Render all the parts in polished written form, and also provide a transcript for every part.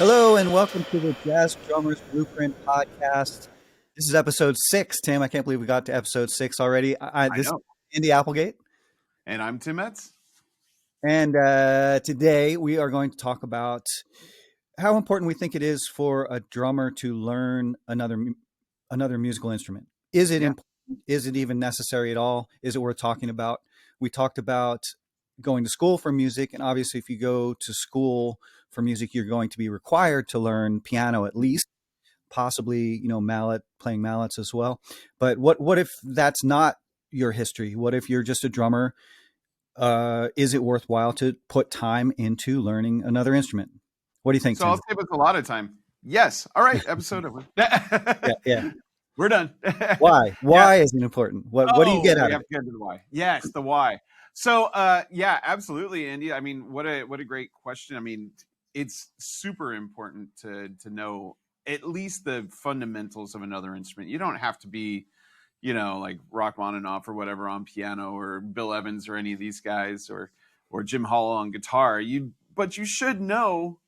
Hello and welcome to the Jazz Drummers Blueprint podcast. This is episode 6, Tim. I can't believe we got to episode 6 already. I This is know. Andy Applegate, And I'm Tim Metz. and today we are going to talk about how important we think it is for a drummer to learn another musical instrument. Is it Yeah. important? Is it even necessary at all? Is it worth talking about? We talked about going to school for music, and obviously, if you go to school for music, you're going to be required to learn piano at least, possibly playing mallets as well. But what if that's not your history? What if you're just a drummer? Is it worthwhile to put time into learning another instrument? What do you think, So I'll Tim? save us a lot of time. Yes. All right. Episode over. Yeah, yeah. We're done. Why? Yeah. Why is it important? What do you get We out of have it? to get into the why. Yes, the why. So yeah, absolutely, Andy. I mean, what a great question. I mean, it's super important to know at least the fundamentals of another instrument. You don't have to be, like Rachmaninoff or whatever on piano, or Bill Evans or any of these guys, or Jim Hall on guitar. But you should know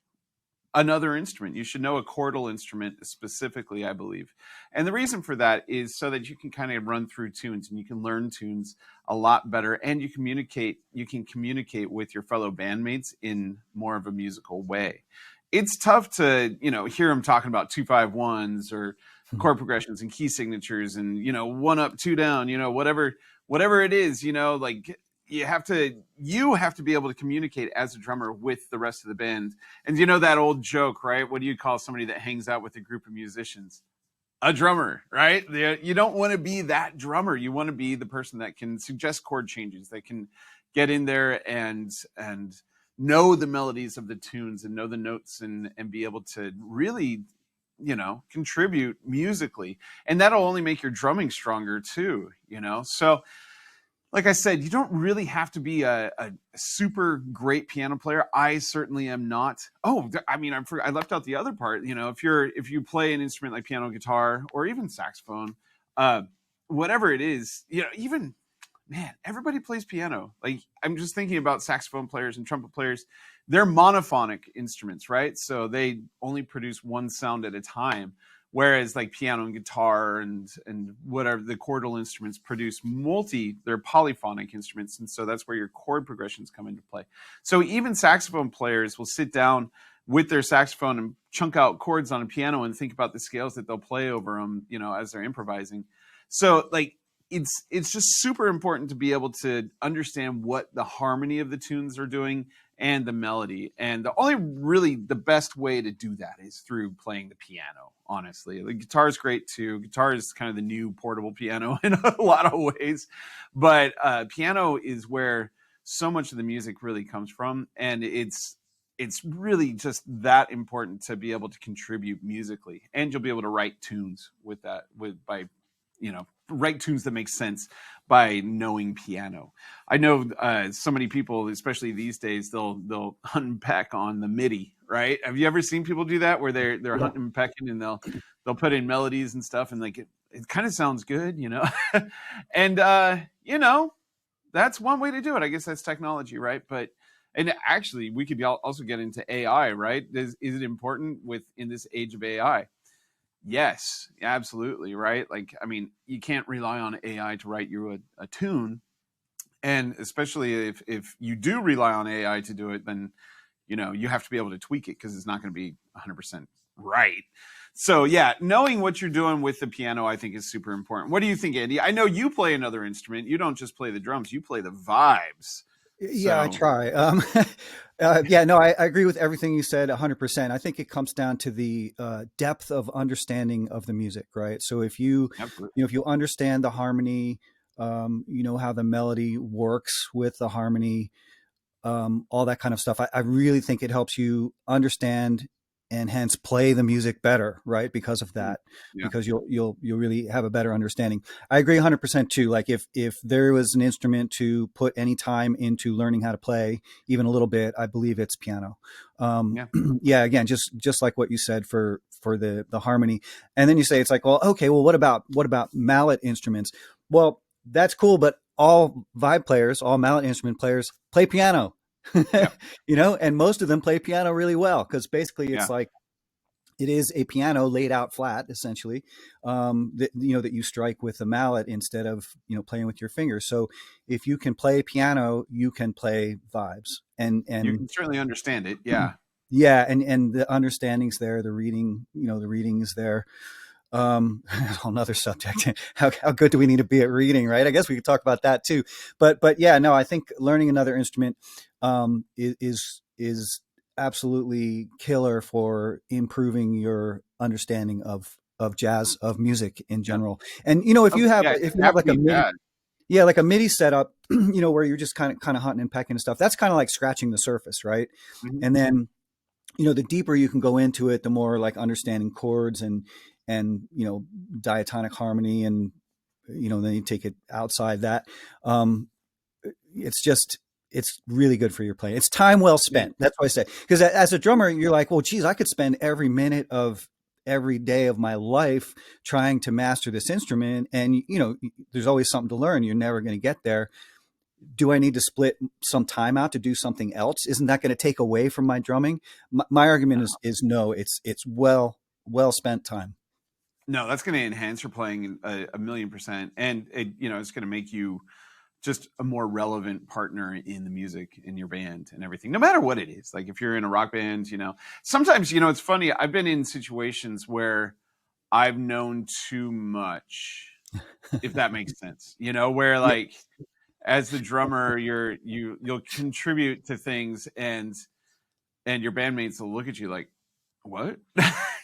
another instrument. You should know a chordal instrument specifically, I believe. And the reason for that is so that you can kind of run through tunes and you can learn tunes a lot better, and you can communicate with your fellow bandmates in more of a musical way. It's tough to, hear them talking about 2-5-1s or chord progressions and key signatures and, one up, two down, whatever it is, like you have to be able to communicate as a drummer with the rest of the band. And that old joke, right? What do you call somebody that hangs out with a group of musicians? A drummer, right? You don't want to be that drummer. You want to be the person that can suggest chord changes, that can get in there and know the melodies of the tunes and know the notes and be able to really, contribute musically. And that'll only make your drumming stronger too. So like I said, you don't really have to be a super great piano player. I certainly am not. Oh, I mean, I left out the other part. If you play an instrument like piano, guitar, or even saxophone, uh, whatever it is, even man, everybody plays piano. Like, I'm just thinking about saxophone players and trumpet players. They're monophonic instruments, right? So they only produce one sound at a time. Whereas like piano and guitar and whatever the chordal instruments produce they're polyphonic instruments. And so that's where your chord progressions come into play. So even saxophone players will sit down with their saxophone and chunk out chords on a piano and think about the scales that they'll play over them, as they're improvising. So like, it's just super important to be able to understand what the harmony of the tunes are doing and the melody. And the best way to do that is through playing the piano, honestly. The guitar is great too. Guitar is kind of the new portable piano in a lot of ways. But piano is where so much of the music really comes from. And it's really just that important to be able to contribute musically. And you'll be able to write tunes with that, by write tunes that make sense by knowing piano. I know so many people, especially these days, they'll hunt and peck on the MIDI, right? Have you ever seen people do that where they're Yeah. hunting and pecking and they'll put in melodies and stuff, and like it kind of sounds good, and that's one way to do it. I guess that's technology, right? And actually, we could also get into AI, right? Is it important in this age of AI? Yes, absolutely, right? Like, I mean, you can't rely on AI to write you a tune. And especially if you do rely on AI to do it, then, you have to be able to tweak it because it's not going to be 100% right. So, yeah, knowing what you're doing with the piano, I think, is super important. What do you think, Andy? I know you play another instrument. You don't just play the drums, you play the vibes. Yeah, I So, try. Yeah, no, I agree with everything you said 100%. I think it comes down to the depth of understanding of the music, right? So absolutely. if you understand the harmony, you know how the melody works with the harmony, all that kind of stuff. I really think it helps you understand and hence play the music better, right? Because of that, Yeah. because you'll really have a better understanding. I agree 100% too. Like if there was an instrument to put any time into learning how to play, even a little bit, I believe it's piano. Yeah. Yeah, again, just like what you said for the harmony, and then you say it's like, well, okay, well, what about mallet instruments? Well, that's cool, but all vibe players, all mallet instrument players play piano. Yeah. And most of them play piano really well because basically Yeah. it's like It is a piano laid out flat, essentially, that that you strike with a mallet instead of playing with your fingers. So if you can play piano, you can play vibes, You and can certainly understand it. Yeah. yeah, and the understanding's there, the reading, the reading is there. Another subject. How good do we need to be at reading, right? I guess we could talk about that too. But yeah, no, I think learning another instrument is absolutely killer for improving your understanding of jazz, of music in Yeah. general. And Oh, yeah. It if you doesn't have have to like a be MIDI, bad. yeah, like a MIDI setup, where you're just kind of hunting and pecking and stuff. That's kind of like scratching the surface, right? Mhm. And then the deeper you can go into it, the more like understanding chords and diatonic harmony, and then you take it outside that. um it's just it's really good for your playing. It's time well Yeah. spent. That's what I say, because as a drummer you're like, well, geez, I could spend every minute of every day of my life trying to master this instrument, and there's always something to learn. You're never going to get there. Do I need to split some time out to do something else? Isn't that going to take away from my drumming? My argument is no. It's well spent time. No, that's going to enhance your playing a million percent, and it's going to make you just a more relevant partner in the music in your band and everything, no matter what it is. Like if you're in a rock band, sometimes it's funny. I've been in situations where I've known too much, if that makes sense. Where Yeah. like as the drummer, you'll contribute to things, and your bandmates will look at you like, what?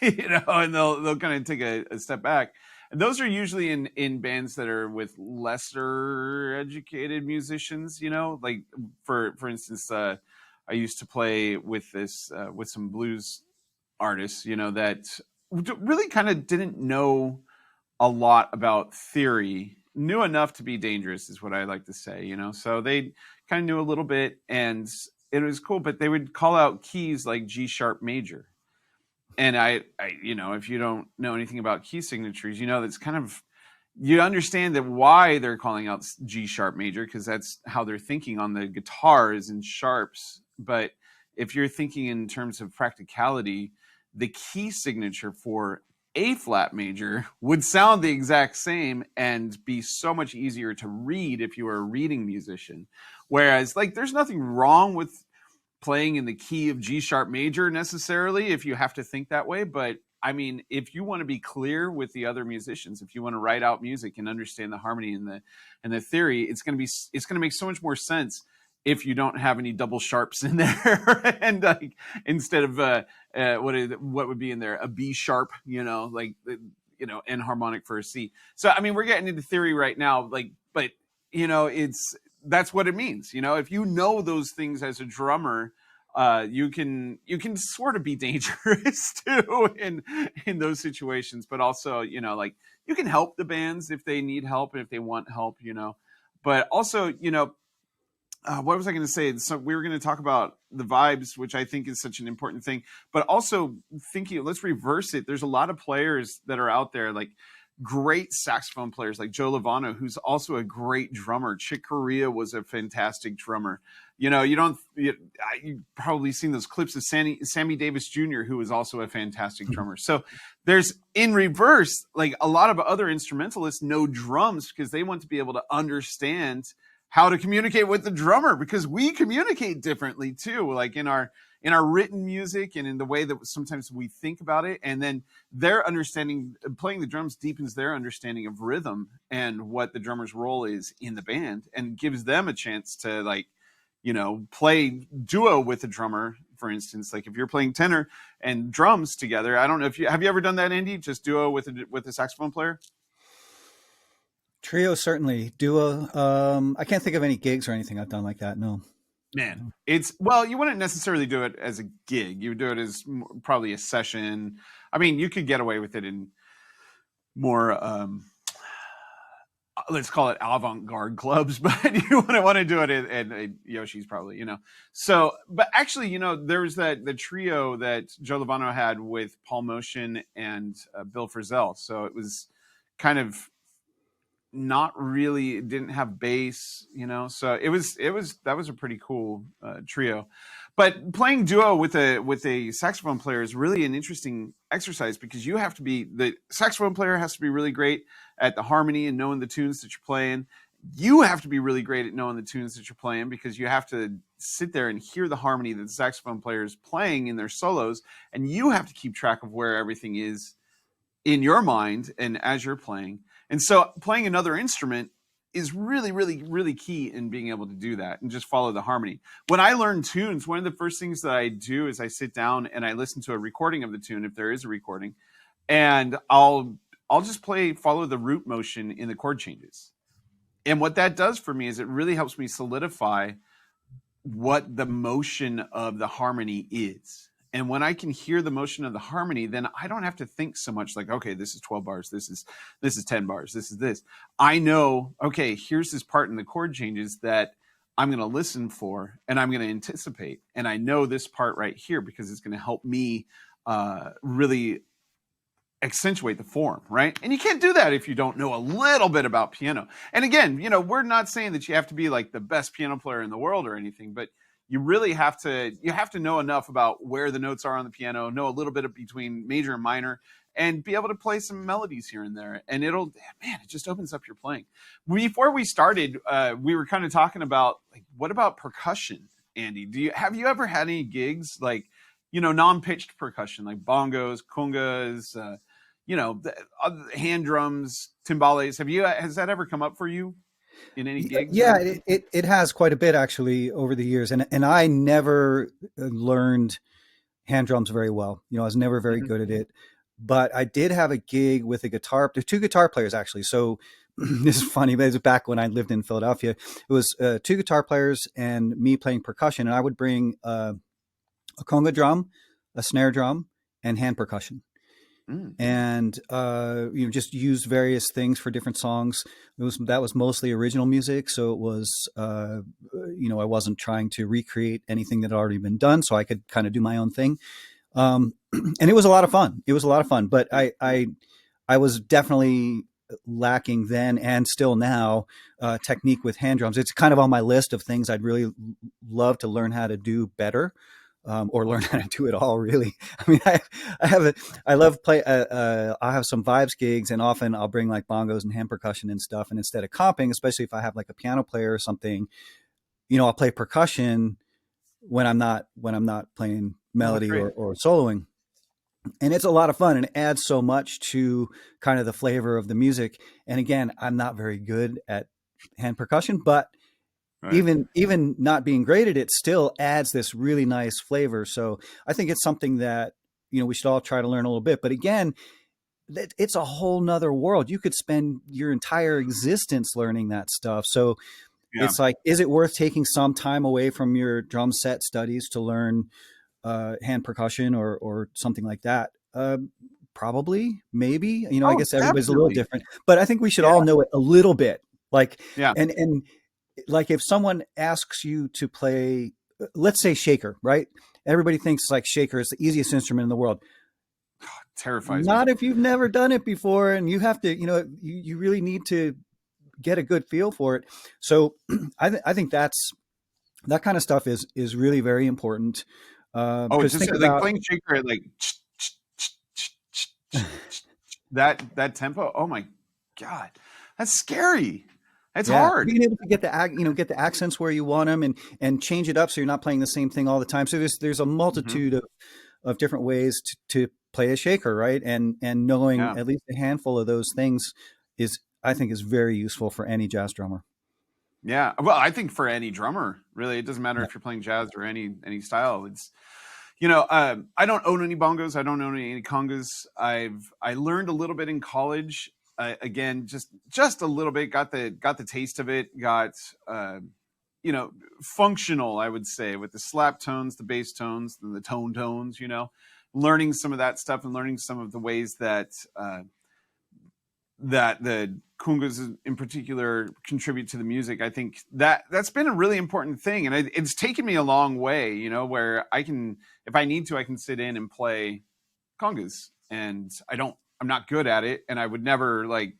And they'll kind of take a step back. And those are usually in bands that are with lesser educated musicians, like for instance, I used to play with this with some blues artists, that really kind of didn't know a lot about theory, knew enough to be dangerous, is what I like to say, So they kind of knew a little bit, and it was cool, but they would call out keys like G sharp major. And if you don't know anything about key signatures, that's kind of, you understand that why they're calling out G sharp major, because that's how they're thinking on the guitars and sharps. But if you're thinking in terms of practicality, the key signature for A flat major would sound the exact same and be so much easier to read if you were a reading musician. Whereas, like, there's nothing wrong with playing in the key of G sharp major necessarily if you have to think that way. But I mean, if you want to be clear with the other musicians, if you want to write out music and understand the harmony and the theory, it's going to make so much more sense if you don't have any double sharps in there and like instead of what would be in there, a B sharp, like N harmonic for a C. So I mean, we're getting into theory right now, like, but it's that's what it means. If you know those things as a drummer, you can sort of be dangerous too in those situations, but also like you can help the bands if they need help and if they want help, but also what was I going to say? So we were going to talk about the vibes, which I think is such an important thing, but also thinking, let's reverse it. There's a lot of players that are out there, like great saxophone players like Joe Lovano, who's also a great drummer. Chick Corea was a fantastic drummer. You've probably seen those clips of Sammy Davis Jr., who was also a fantastic drummer. So there's, in reverse, like a lot of other instrumentalists know drums because they want to be able to understand how to communicate with the drummer, because we communicate differently too, like in our written music and in the way that sometimes we think about it. And then their understanding, playing the drums, deepens their understanding of rhythm and what the drummer's role is in the band, and gives them a chance to play duo with a drummer. For instance, like if you're playing tenor and drums together, I don't know if you ever done that, Andy, just duo with a saxophone player. Trio, certainly. Duo. I can't think of any gigs or anything I've done like that. No. Man, well, you wouldn't necessarily do it as a gig. You would do it as probably a session. I mean, you could get away with it in more, let's call it avant-garde clubs, but you wouldn't want to do it at Yoshi's probably, So, but actually, there's the trio that Joe Lovano had with Paul Motion and Bill Frisell. So it was kind of not really, it didn't have bass, so that was a pretty cool trio. But playing duo with a saxophone player is really an interesting exercise, because the saxophone player has to be really great at the harmony and knowing the tunes that you're playing. You have to be really great at knowing the tunes that you're playing, because you have to sit there and hear the harmony that the saxophone player is playing in their solos, and you have to keep track of where everything is in your mind and as you're playing. And so playing another instrument is really, really, really key in being able to do that and just follow the harmony. When I learn tunes, one of the first things that I do is I sit down and I listen to a recording of the tune, if there is a recording, and I'll just follow the root motion in the chord changes. And what that does for me is it really helps me solidify what the motion of the harmony is. And when I can hear the motion of the harmony, then I don't have to think so much like, okay, this is 12 bars, this is 10 bars, this is this. I know, okay, here's this part in the chord changes that I'm going to listen for and I'm going to anticipate. And I know this part right here because it's going to help me really accentuate the form, right? And you can't do that if you don't know a little bit about piano. And again, we're not saying that you have to be like the best piano player in the world or anything, but you really have to know enough about where the notes are on the piano, know a little bit of between major and minor, and be able to play some melodies here and there. And it just opens up your playing. Before we started, we were kind of talking about, like, what about percussion, Andy? Have you ever had any gigs like, non-pitched percussion, like bongos, congas, hand drums, timbales? Has that ever come up for you in any gigs or Yeah, anything? it has quite a bit actually over the years, and I never learned hand drums very well. I was never very Mhm. good at it, but I did have a gig with a guitar. There's two guitar players actually. So this is funny, but it was back when I lived in Philadelphia. It was two guitar players and me playing percussion, and I would bring a conga drum, a snare drum, and hand percussion, Mm. and just use various things for different songs. That was mostly original music, so it was I wasn't trying to recreate anything that had already been done, so I could kind of do my own thing. And it was a lot of fun. It was a lot of fun, but I was definitely lacking then and still now technique with hand drums. It's kind of on my list of things I'd really love to learn how to do better. Or learn how to do it all. Really, I mean, I have a, I love play. I have some vibes gigs, and often I'll bring like bongos and hand percussion and stuff. And instead of comping, especially if I have like a piano player or something, I'll play percussion when I'm not playing Oh, that's melody great. or soloing. And it's a lot of fun and it adds so much to kind of the flavor of the music. And again, I'm not very good at hand percussion, but Right. even not being great at it still adds this really nice flavor. So I think it's something that, we should all try to learn a little bit. But again, it's a whole nother world. You could spend your entire existence learning that stuff. So Yeah. it's like, is it worth taking some time away from your drum set studies to learn hand percussion or something like that? Probably, maybe. I Oh, guess everybody's a little definitely. different, but I think we should Yeah. all know it a little bit. Like, Yeah. and like if someone asks you to play, let's say shaker, right? Everybody thinks like shaker is the easiest instrument in the world. Terrifies me. Not if you've never done it before, and you have to, you really need to get a good feel for it. So I think that kind of stuff is really very important. Oh, Because just think like about playing shaker at like that tempo. Oh my God, that's scary. That's yeah, hard. being able to get the accents where you want them and change it up so you're not playing the same thing all the time. So there's a Hmm. multitude of different ways to play a shaker, right? And knowing Yeah. at least a handful of those things is I think is very useful for any jazz drummer. Yeah. Well, I think for any drummer, really, it doesn't matter Yeah. if you're playing jazz or any style. It's I don't own any bongos. I don't own any congas. I learned a little bit in college. Again, just a little bit. Got the taste of it. Got you know functional, I would say, with the slap tones, the bass tones, and the tone tones. Learning some of that stuff and learning some of the ways that the kungas in particular contribute to the music. I think that's been a really important thing, and it's taken me a long way. Where I can, if I need to, I can sit in and play congas, and I'm not good at it, and I would never like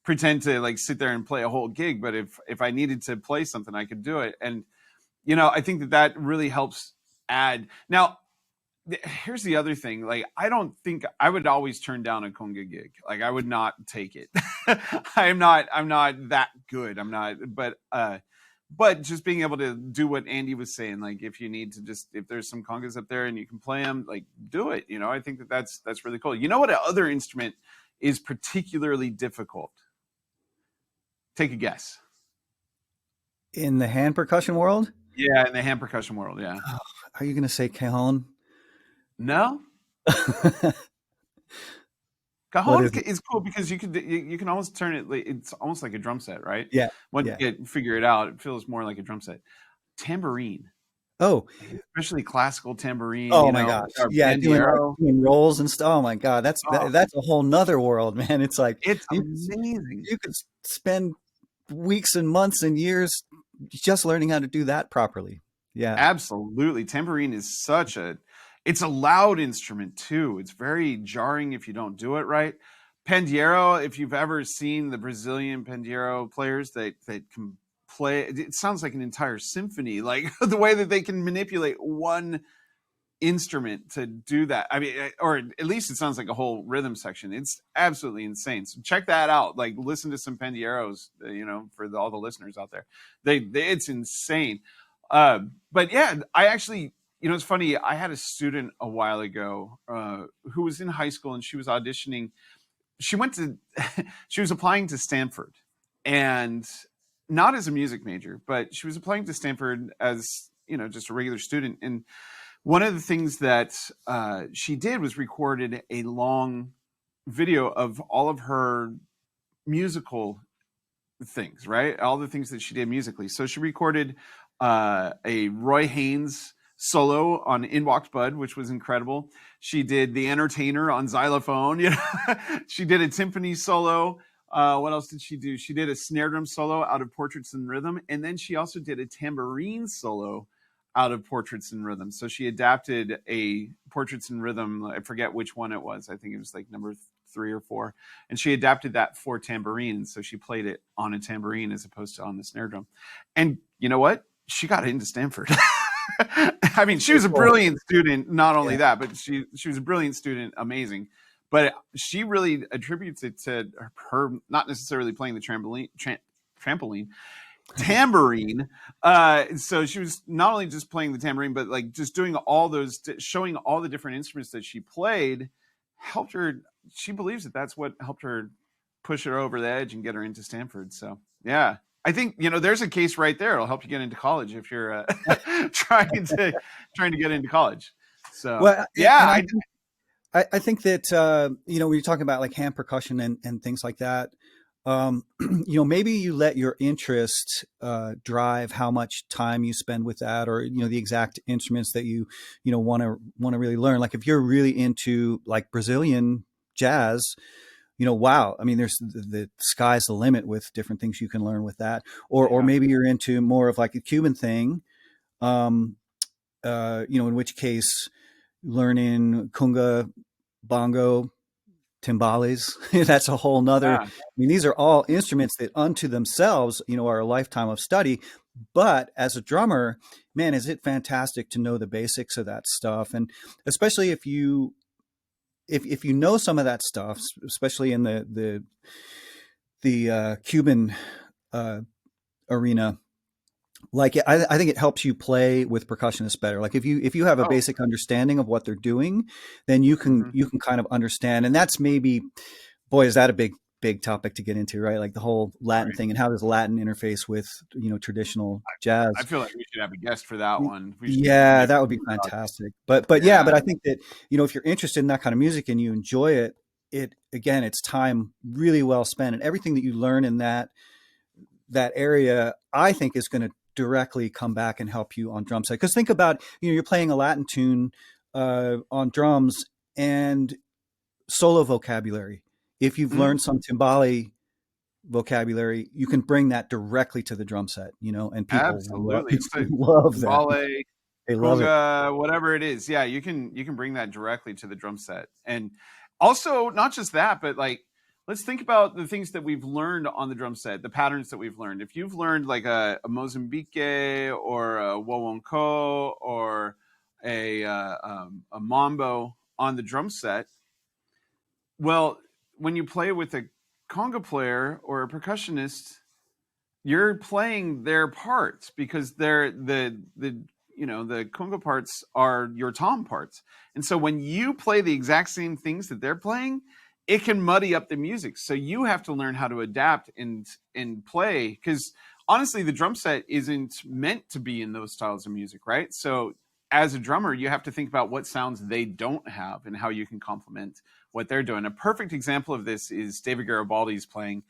pretend to like sit there and play a whole gig, but if I needed to play something, I could do it. And you know, I think that that really helps add. Now, here's the other thing. Like, I don't think I would always turn down a conga gig. Like, I would not take it. I'm not that good. I'm not, but just being able to do what Andy was saying, like if you need to just, if there's some congas up there and you can play them, like do it. You know, I think that that's really cool. You know what other instrument is particularly difficult? Take a guess. In the hand percussion world? Yeah, in the hand percussion world. Yeah. Oh, are you going to say cajon? No. What Cajon is it? is cool because you can almost turn it. It's almost like a drum set, right? Yeah, Once yeah. you figure it out, it feels more like a drum set. Tambourine, Oh, especially classical tambourine, oh you my know, gosh. or Yeah, bandiero. doing rolls and stuff. Oh my God, Oh, that's a whole nother world, man. It's like it's you amazing. you could spend weeks and months and years just learning how to do that properly. Yeah. Absolutely. Tambourine is such a it's a loud instrument too. It's very jarring if you don't do it right. Pandeiro, if you've ever seen the Brazilian pandeiro players that can play, it sounds like an entire symphony, like the way that they can manipulate one instrument to do that. I mean, or at least it sounds like a whole rhythm section. It's absolutely insane. So check that out. Like listen to some pandeiros, you know, for all the listeners out there. They it's insane. But yeah, I actually, you know, it's funny. I had a student a while ago who was in high school and she was auditioning. She went to, she was applying to Stanford, and not as a music major, but she was applying to Stanford as you know just a regular student. And one of the things that she did was recorded a long video of all of her musical things, right? All the things that she did musically. So she recorded a Roy Haynes solo on In Walked Bud, which was incredible. She did The Entertainer on xylophone. You know, she did a timpani solo. What else did she do? She did a snare drum solo out of Portraits in Rhythm, and then she also did a tambourine solo out of Portraits in Rhythm. So she adapted a Portraits in Rhythm. I forget which one it was. I think it was like number 3 or 4, and she adapted that for tambourine. So she played it on a tambourine as opposed to on the snare drum. And you know what? She got into Stanford. I mean, she was a Cool. brilliant student. Not only Yeah. that, but she was a brilliant student, amazing. But she really attributes it to her not necessarily playing the trampoline, tambourine. So she was not only just playing the tambourine, but like just doing all those, showing all the different instruments that she played, helped her. She believes that that's what helped her push her over the edge and get her into Stanford. So yeah, I think you know there's a case right there. It'll help you get into college if you're trying to get into college. So Well, yeah, and I think that you know when you're talking about like hand percussion and things like that, you know maybe you let your interest drive how much time you spend with that, or you know the exact instruments that you know want to really learn. Like if you're really into like Brazilian jazz, you know, wow, I mean, there's the sky's the limit with different things you can learn with that, or yeah, maybe you're into more of like a Cuban thing, um, you know, in which case learning conga, bongo, timbales. That's a whole nother. I yeah, mean, these are all instruments that unto themselves, you know, are a lifetime of study. But as a drummer, man, is it fantastic to know the basics of that stuff. And especially if you know some of that stuff, especially in the Cuban uh, arena, like I think it helps you play with percussionists better. Like if you have a oh, basic understanding of what they're doing, then mhm. you can kind of understand. And that's maybe, boy, is that a big topic to get into, right? Like the whole Latin Right. thing and how does Latin interface with you know traditional I jazz. feel like we should have a guest for that one. We should Yeah, maybe that would be talk. fantastic. Yeah, But I think that you know if you're interested in that kind of music and you enjoy it, it again, it's time really well spent, and everything that you learn in that area, I think is going to directly come back and help you on drum set. Because think about you know you're playing a Latin tune on drums and solo vocabulary. If you've mhm, learned some timbale vocabulary, you can bring that directly to the drum set. You know, and absolutely. people So love that. timbale, They love it. conga, whatever it is. Yeah, you can bring that directly to the drum set. And also not just that, but like let's think about the things that we've learned on the drum set, the patterns that we've learned. If you've learned like a Mozambique or a Wawonko or a mambo on the drum set, well, when you play with a conga player or a percussionist, you're playing their parts because they're the conga parts are your tom parts, and so when you play the exact same things that they're playing, it can muddy up the music. So you have to learn how to adapt and play, because honestly the drum set isn't meant to be in those styles of music, right? So as a drummer you have to think about what sounds they don't have and how you can complement what they're doing. A perfect example of this is David Garibaldi's playing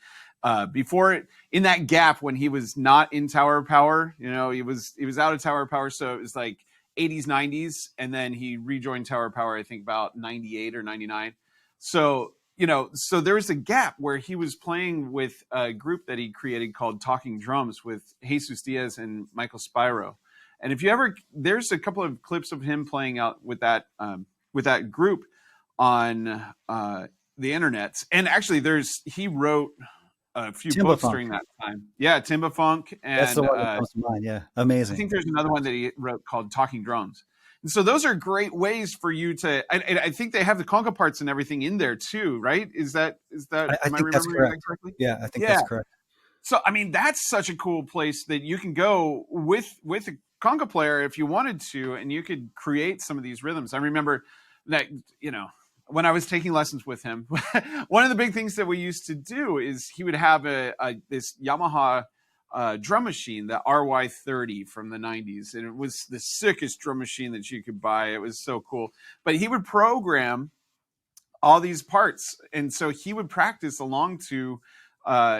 before it, in that gap when he was not in Tower of Power. He was out of Tower of Power, so it was like 80s, 90s, and then he rejoined Tower of Power, I think about 98 or 99. So there was a gap where he was playing with a group that he created called Talking Drums with Jesus Diaz and Michael Spiro. And if you ever, there's a couple of clips of him playing out with that group on the internet. And actually, he wrote a few Timba books Funk. during that time. Yeah, Timba Funk, That's the and one that comes to mind. Yeah, I think amazing. there's another one that he wrote called Talking Drums. And so those are great ways for you to. I think they have the conga parts and everything in there too, right? Is that I am I think that's remembering that correct. correctly? Yeah, I think Yeah. that's correct. So I mean, that's such a cool place that you can go with a conga player if you wanted to, and you could create some of these rhythms. I remember that when I was taking lessons with him, one of the big things that we used to do is he would have this Yamaha drum machine, the RY30 from the 90s, and it was the sickest drum machine that you could buy. It was so cool. But he would program all these parts, and so he would practice along to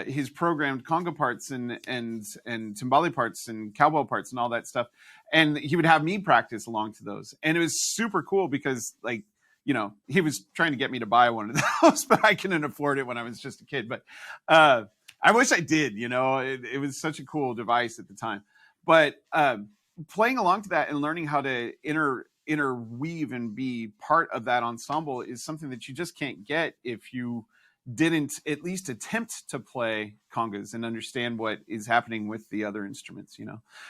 his programmed conga parts and timbali parts and cowbell parts and all that stuff, and he would have me practice along to those, and it was super cool because he was trying to get me to buy one of those, but I couldn't afford it when I was just a kid. But I wish I did. It was such a cool device at the time. But playing along to that and learning how to interweave and be part of that ensemble is something that you just can't get if you didn't at least attempt to play congas and understand what is happening with the other instruments.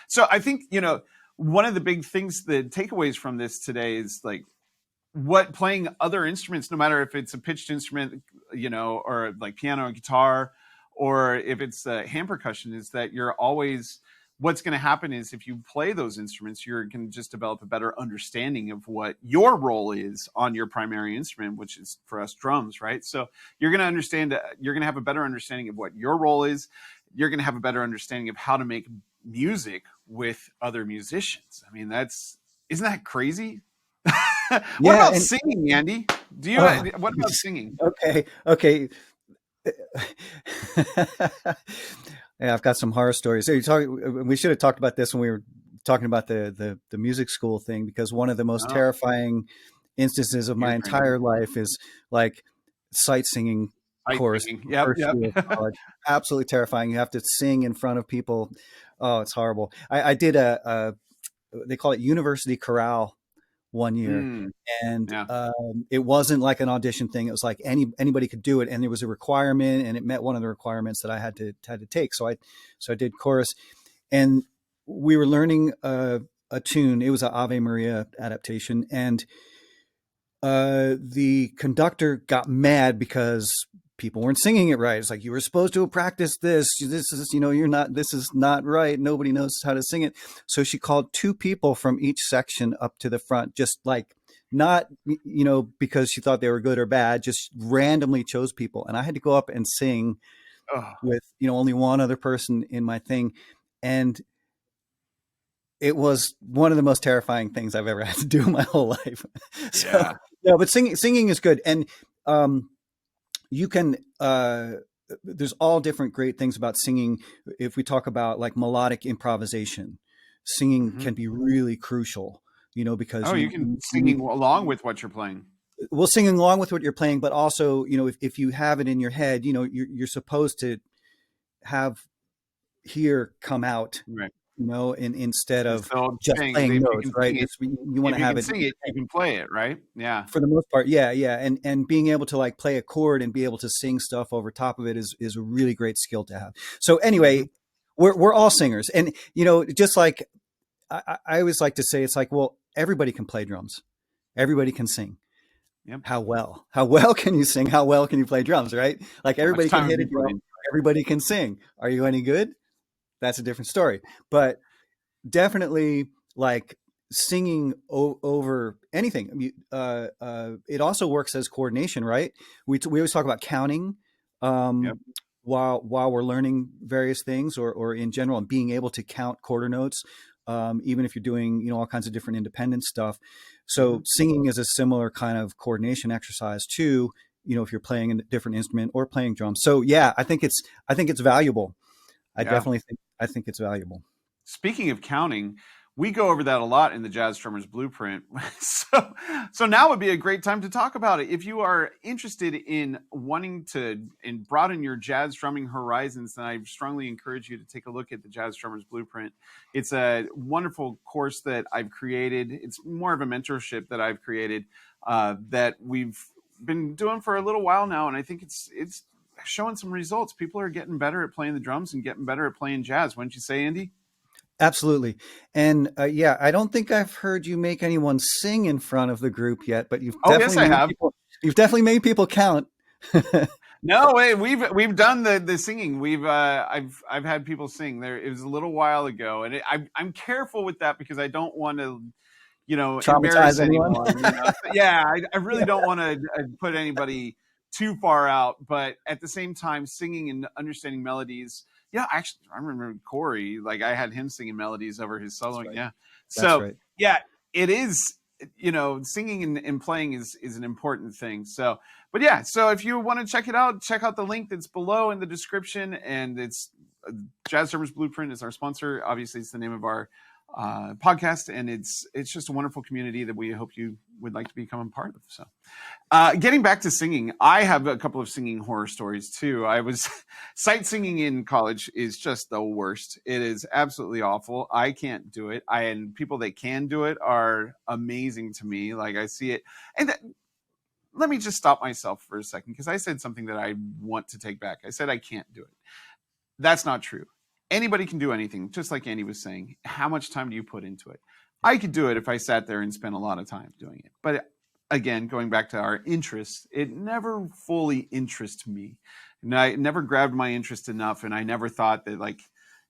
So I think one of the big things, the takeaways from this today is like what playing other instruments, no matter if it's a pitched instrument, or like piano and guitar, or if it's hand percussion, is that you're always, what's going to happen is if you play those instruments, you're going to just develop a better understanding of what your role is on your primary instrument, which is for us drums, right? So you're going to have a better understanding of what your role is. You're going to have a better understanding of how to make music with other musicians. I mean, isn't that crazy? What Yeah, about and singing, Andy? oh, What about singing? okay. Yeah, I've got some horror stories. So we should have talked about this when we were talking about the music school thing, because one of the most Oh, terrifying instances of my ear training, entire life is like sight singing sight course, singing. Yep, first yep. year of college. Absolutely terrifying. You have to sing in front of people. Oh, it's horrible. I did they call it university chorale one year, Mm, and yeah. it wasn't like an audition thing. It was like anybody could do it, and there was a requirement, and it met one of the requirements that I had to take. So I did chorus, and we were learning a tune. It was an Ave Maria adaptation, and the conductor got mad because people weren't singing it right. It's like, you were supposed to practice this. This is, you're not, this is not right. Nobody knows how to sing it. So she called two people from each section up to the front, just like, not, because she thought they were good or bad, just randomly chose people. And I had to go up and sing Oh, with, only one other person in my thing. And it was one of the most terrifying things I've ever had to do in my whole life. So, yeah. no, but singing is good. And, you can, there's all different great things about singing. If we talk about like melodic improvisation, singing Hmm. can be really crucial, because Oh, you can singing along with what you're playing. well, singing along with what you're playing, but also, if you have it in your head, you're supposed to have here come out Right. instead It's of the old just saying, playing if you notes, can right? sing it, You want to have it you can play it, right? Yeah. for the most part. Yeah, yeah. And being able to like play a chord and be able to sing stuff over top of it is a really great skill to have. So Hmm. anyway, we're all singers. And just like I always like to say, it's like, well, everybody can play drums. Everybody can sing. Yep. How well can you sing? How well can you play drums, right? Like How much everybody can time have hit a you put drum, in? everybody can sing. Are you any good? That's a different story. But definitely like singing over anything. I mean, it also works as coordination, right? We always talk about counting Yep. um, while we're learning various things, or in general, and being able to count quarter notes, even if you're doing all kinds of different independent stuff. Hmm. So singing is a similar kind of coordination exercise too. If you're playing a different instrument or playing drums. So yeah, I think it's valuable. Yeah. I think it's valuable. Speaking of counting, we go over that a lot in the Jazz Drummers Blueprint. So now would be a great time to talk about it. If you are interested in wanting to broaden your jazz drumming horizons, then I strongly encourage you to take a look at the Jazz Drummers Blueprint. It's a wonderful course that I've created. It's more of a mentorship that I've created that we've been doing for a little while now, and I think it's showing some results. People are getting better at playing the drums and getting better at playing jazz. Wouldn't you say, Andy? Absolutely. And yeah, I don't think I've heard you make anyone sing in front of the group yet, but Oh, yes, I have. you've definitely made people count. No way. We've done the singing. I've had people sing there. It was a little while ago, and I'm careful with that because I don't want to embarrass Traumatize anyone? anyone. So, yeah, I really Yeah, don't want to put anybody too far out, but at the same time, singing and understanding melodies. Yeah, actually, I remember Corey. Like I had him singing melodies over his that's soloing. right. Yeah, That's so right. yeah, it is. Singing and playing is an important thing. So, but yeah, so if you want to check it out, check out the link that's below in the description, and it's Jazz Servers Blueprint is our sponsor. Obviously, it's the name of our podcast, and it's just a wonderful community that we hope you would like to become a part of. So, getting back to singing, I have a couple of singing horror stories too. I was sight singing in college is just the worst. It is absolutely awful. I can't do it. And people that can do it are amazing to me. Like I see it, and let me just stop myself for a second because I said something that I want to take back. I said I can't do it. That's not true. Anybody can do anything, just like Andy was saying. How much time do you put into it? I could do it if I sat there and spent a lot of time doing it. But again, going back to our interests, it never fully interested me. And I never grabbed my interest enough. And I never thought that like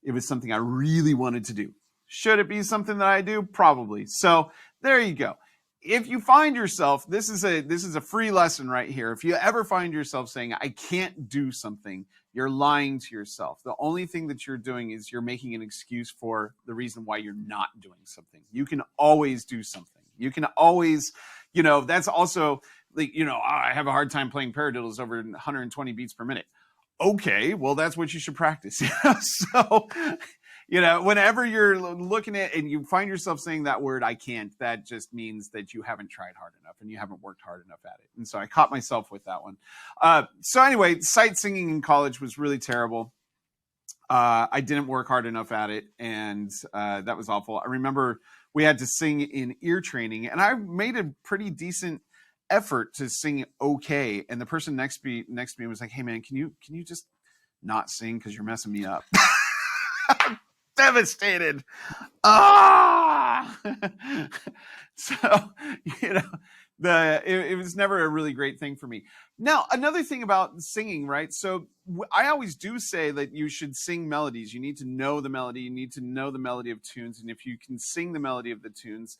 it was something I really wanted to do. Should it be something that I do? Probably. So there you go. If you find yourself, this is a free lesson right here. If you ever find yourself saying, I can't do something, you're lying to yourself. The only thing that you're doing is you're making an excuse for the reason why you're not doing something. You can always do something. You can always, that's also like, I have a hard time playing paradiddles over 120 beats per minute. Okay, well, that's what you should practice. So, whenever you're looking at and you find yourself saying that word, I can't, that just means that you haven't tried hard enough and you haven't worked hard enough at it. And so I caught myself with that one. So anyway, sight singing in college was really terrible. I didn't work hard enough at it, and that was awful. I remember we had to sing in ear training, and I made a pretty decent effort to sing okay. And the person next to me was like, "Hey man, can you just not sing because you're messing me up?" Devastated. Ah. So you know it was never a really great thing for me. Now another thing about singing, right? So I always do say that you should sing melodies. You need to know the melody. You need to know the melody of tunes, and if you can sing the melody of the tunes,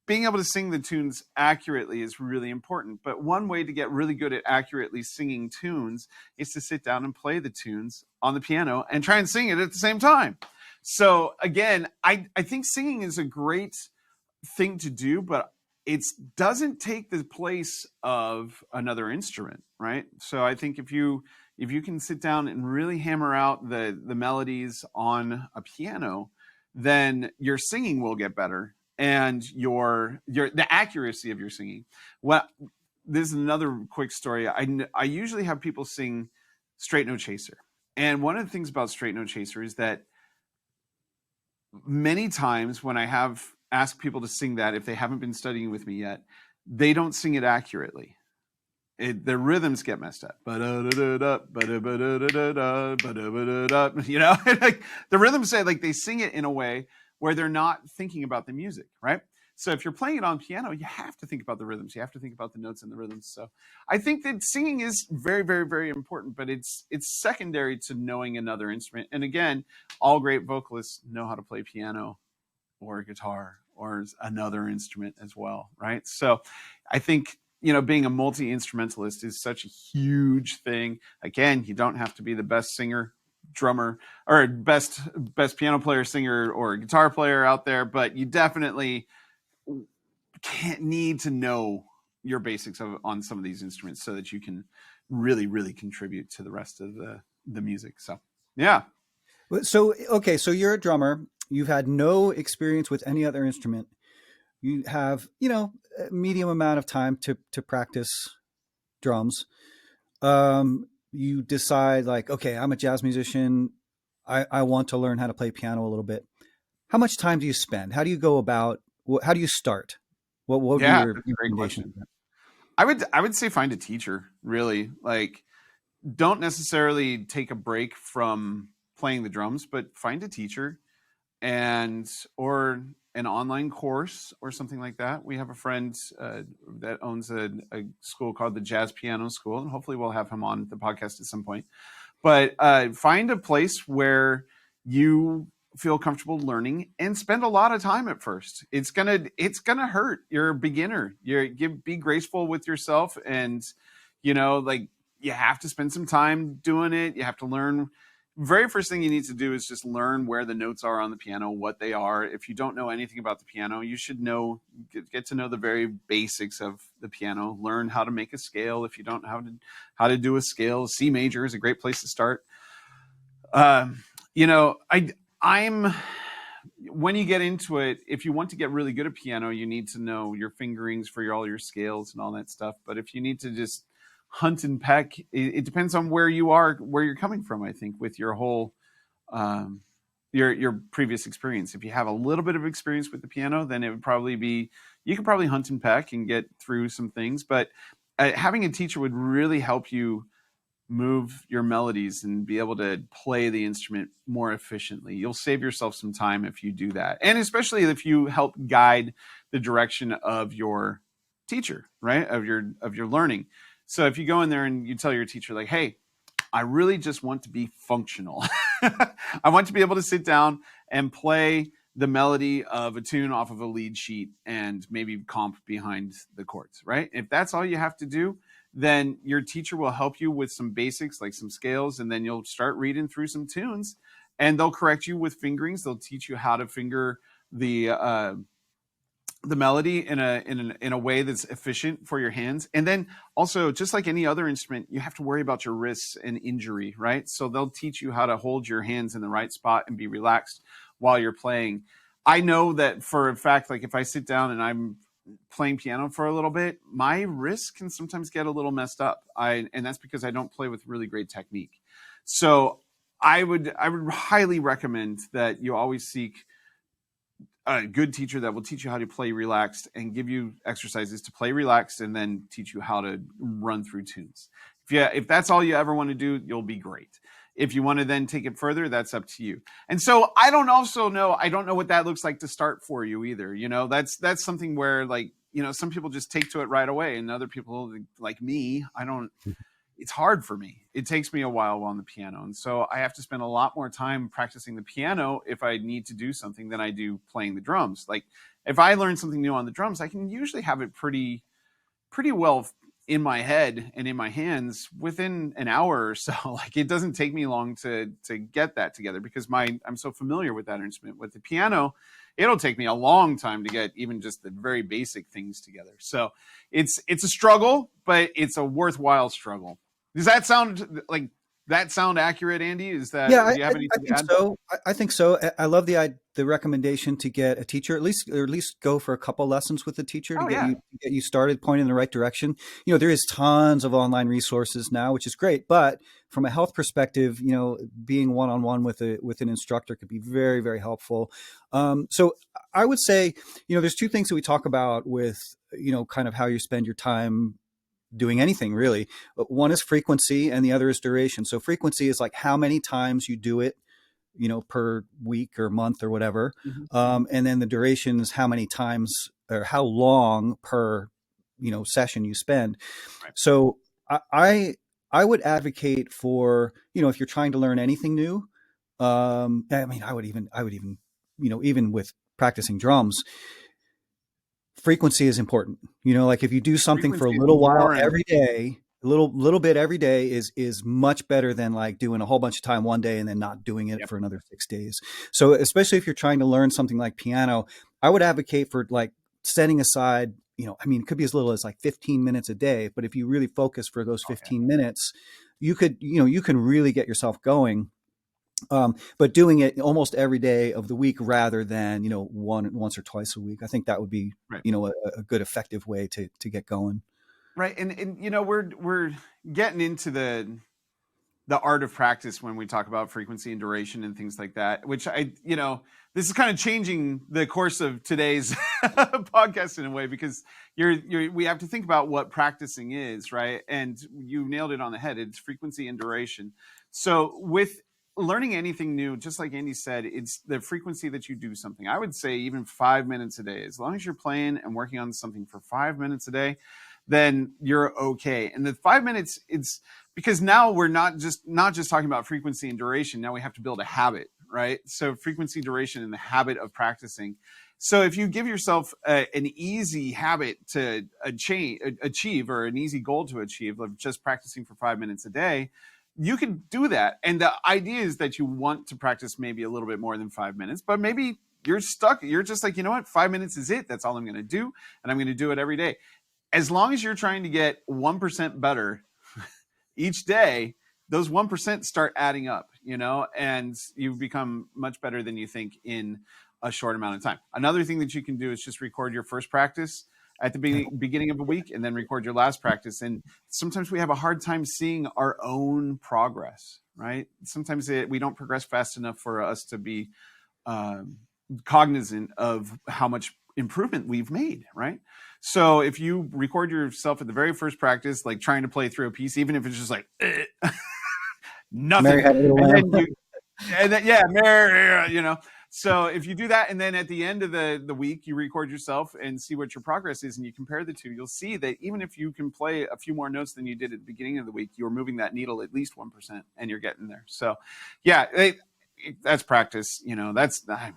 being able to sing the tunes accurately is really important. But one way to get really good at accurately singing tunes is to sit down and play the tunes on the piano and try and sing it at the same time. So again, I think singing is a great thing to do, but it doesn't take the place of another instrument, right? So I think if you can sit down and really hammer out the melodies on a piano, then your singing will get better and your the accuracy of your singing. Well, this is another quick story. I usually have people sing straight note chaser, and one of the things about straight note chaser is that many times when I have asked people to sing that, if they haven't been studying with me yet, they don't sing it accurately. The rhythms get messed up. You know, like the rhythms say, like they sing it in a way where they're not thinking about the music, right? So if you're playing it on piano, you have to think about the rhythms. You have to think about the notes and the rhythms. So I think that singing is very, very, very important, but it's secondary to knowing another instrument. And again, all great vocalists know how to play piano or guitar or another instrument as well, right? So I think, you know, being a multi-instrumentalist is such a huge thing. Again, you don't have to be the best singer, drummer, or best piano player, singer, or guitar player out there, but you definitely can't need to know your basics on some of these instruments so that you can really, really contribute to the rest of the music. So yeah. So, okay, so you're a drummer. You've had no experience with any other instrument. You have, you know, a medium amount of time to practice drums. You decide like, okay, I'm a jazz musician. I want to learn how to play piano a little bit. How much time do you spend? How do you go about? How do you start? What would be Yeah, your that's a great recommendation? question. I would say find a teacher, really. Like, don't necessarily take a break from playing the drums, but find a teacher and or an online course or something like that. We have a friend that owns a school called the Jazz Piano School, and hopefully we'll have him on the podcast at some point. But find a place where you feel comfortable learning and spend a lot of time at first. It's gonna hurt. You're a beginner. Be graceful with yourself, and you know, like you have to spend some time doing it. You have to learn. Very first thing you need to do is just learn where the notes are on the piano, what they are. If you don't know anything about the piano, you should get to know the very basics of the piano. Learn how to make a scale. If you don't know how to do a scale, C major is a great place to start. You know, I'm when you get into it, if you want to get really good at piano, you need to know your fingerings for all your scales and all that stuff. But if you need to just hunt and peck, it depends on where you are, where you're coming from. I think with your whole um, your previous experience. If you have a little bit of experience with the piano, then it would probably be you could probably hunt and peck and get through some things. But having a teacher would really help you move your melodies and be able to play the instrument more efficiently. You'll save yourself some time if you do that. And especially if you help guide the direction of your teacher, right? Of your learning. So if you go in there and you tell your teacher like, "Hey, I really just want to be functional. I want to be able to sit down and play the melody of a tune off of a lead sheet and maybe comp behind the chords," right? If that's all you have to do, then your teacher will help you with some basics, like some scales, and then you'll start reading through some tunes and they'll correct you with fingerings. They'll teach you how to finger the melody in a way that's efficient for your hands. And then also, just like any other instrument, you have to worry about your wrists and injury, right? So they'll teach you how to hold your hands in the right spot and be relaxed while you're playing. I know that for a fact, like if I sit down and I'm playing piano for a little bit, my wrists can sometimes get a little messed up. And that's because I don't play with really great technique. So I would highly recommend that you always seek a good teacher that will teach you how to play relaxed and give you exercises to play relaxed and then teach you how to run through tunes. If that's all you ever want to do, you'll be great. If you want to then take it further, that's up to you. And so I don't know what that looks like to start for you either. You know, that's something where like, you know, some people just take to it right away and other people like me, it's hard for me. It takes me a while on the piano. And so I have to spend a lot more time practicing the piano if I need to do something than I do playing the drums. Like if I learn something new on the drums, I can usually have it pretty well in my head and in my hands within an hour or so. Like it doesn't take me long to get that together because I'm so familiar with that instrument. With the piano, it'll take me a long time to get even just the very basic things together. So it's a struggle, but it's a worthwhile struggle. Does that sound like that sound accurate, Andy? Is that, Yeah, do you have I anything to think add? so. I think so. I love the recommendation to get a teacher, at least go for a couple lessons with a teacher to Oh yeah. get you started, pointed in the right direction. There is tons of online resources now, which is great. But from a health perspective, being one on one with an instructor could be very, very helpful. So I would say, there's two things that we talk about with kind of how you spend your time doing anything really. One is frequency and the other is duration. So frequency is like how many times you do it, per week or month or whatever. Mhm. And then the duration is how many times or how long per, session you spend. Right. So I, I would advocate for, if you're trying to learn anything new, I mean, I would even, even with practicing drums, frequency is important. Like if you do something for a Frequency is little while more every important. day, a little bit every day is much better than like doing a whole bunch of time one day and then not doing it Yep. for another 6 days. So especially if you're trying to learn something like piano, I would advocate for like setting aside, I mean, it could be as little as like 15 minutes a day, but if you really focus for those Oh yeah. 15 minutes, you can really get yourself going. But doing it almost every day of the week rather than once or twice a week, I think that would be Right. a good effective way to get going. Right. And we're getting into the art of practice when we talk about frequency and duration and things like that, which this is kind of changing the course of today's podcast in a way, because we have to think about what practicing is, right? And you nailed it on the head. It's frequency and duration. So with learning anything new, just like Andy said, it's the frequency that you do something. I would say even 5 minutes a day, as long as you're playing and working on something for 5 minutes a day, then you're okay. And the 5 minutes, it's because now we're not just talking about frequency and duration. Now we have to build a habit, right? So frequency, duration, and the habit of practicing. So if you give yourself an easy habit to achieve, or an easy goal to achieve, of just practicing for 5 minutes a day, you can do that. And the idea is that you want to practice maybe a little bit more than 5 minutes, but maybe you're stuck. You're just like, you know what? 5 minutes is it. That's all I'm going to do. And I'm going to do it every day. As long as you're trying to get 1% better each day, those 1% start adding up, and you become much better than you think in a short amount of time. Another thing that you can do is just record your first practice at the beginning of a week, and then record your last practice. And sometimes we have a hard time seeing our own progress, right? Sometimes we don't progress fast enough for us to be cognizant of how much improvement we've made, right? So if you record yourself at the very first practice, like trying to play through a piece, even if it's just like Mary nothing, had a little and lamb. then yeah, Mary, So if you do that, and then at the end of the week, you record yourself and see what your progress is, and you compare the two, you'll see that even if you can play a few more notes than you did at the beginning of the week, you're moving that needle at least 1%, and you're getting there. So yeah, that's practice. That's Yeah,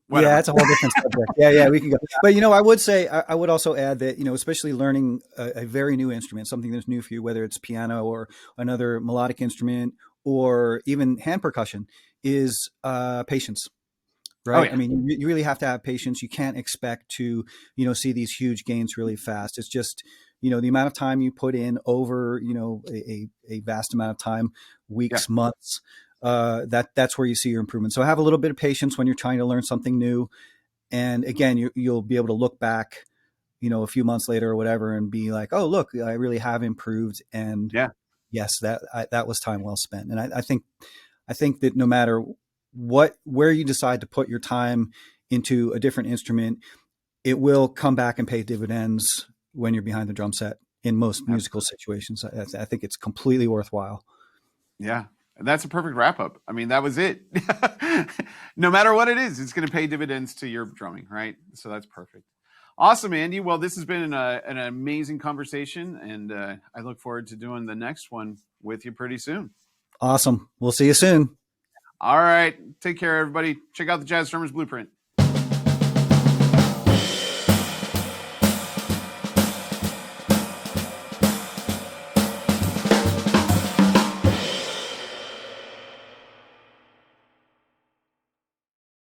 whatever. it's a whole different subject. Yeah, we can go. But I would say I would also add that especially learning a very new instrument, something that's new for you, whether it's piano or another melodic instrument or even hand percussion, is patience. Oh Right? I yeah, mean, you really have to have patience. You can't expect to see these huge gains really fast. It's just the amount of time you put in over a vast amount of time, yeah, weeks, months. That's where you see your improvement. So have a little bit of patience when you're trying to learn something new. And again, you'll be able to look back, a few months later or whatever, and be like, oh, look, I really have improved. And yeah. yes, that was time well spent. And I think that no matter where you decide to put your time into a different instrument, it will come back and pay dividends when you're behind the drum set in most musical Absolutely. situations. I think it's completely worthwhile. Yeah. And that's a perfect wrap up. I mean, that was it. No matter what it is, it's going to pay dividends to your drumming, right? So that's perfect. Awesome, Andy. Well, this has been an amazing conversation, and I look forward to doing the next one with you pretty soon. Awesome. We'll see you soon. All right. Take care, everybody. Check out the Jazz Drummers Blueprint.